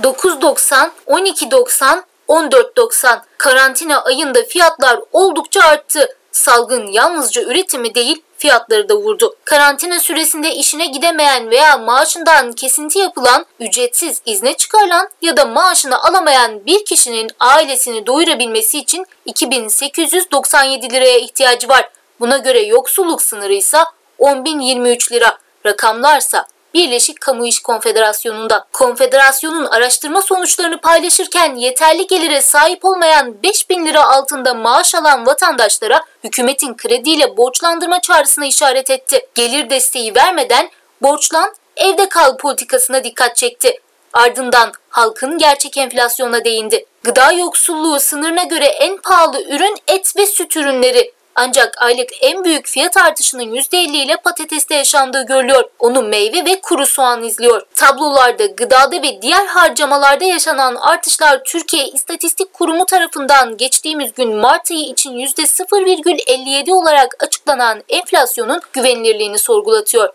9.90, 12.90, 14.90. Karantina ayında fiyatlar oldukça arttı. Salgın yalnızca üretimi değil, fiyatları da vurdu. Karantina süresinde işine gidemeyen veya maaşından kesinti yapılan, ücretsiz izne çıkarılan ya da maaşını alamayan bir kişinin ailesini doyurabilmesi için 2.897 liraya ihtiyacı var. Buna göre yoksulluk sınırı ise 10.023 lira. Rakamlarsa Birleşik Kamu İş Konfederasyonu'nda. Konfederasyonun araştırma sonuçlarını paylaşırken yeterli gelire sahip olmayan 5.000 lira altında maaş alan vatandaşlara hükümetin krediyle borçlandırma çağrısına işaret etti. Gelir desteği vermeden borçlan, evde kal politikasına dikkat çekti. Ardından halkın gerçek enflasyona değindi. Gıda yoksulluğu sınırına göre en pahalı ürün et ve süt ürünleri. Ancak aylık en büyük fiyat artışının %50 ile patateste yaşandığı görülüyor. Onu meyve ve kuru soğan izliyor. Tablolarda gıdada ve diğer harcamalarda yaşanan artışlar Türkiye İstatistik Kurumu tarafından geçtiğimiz gün Mart ayı için %0,57 olarak açıklanan enflasyonun güvenilirliğini sorgulatıyor.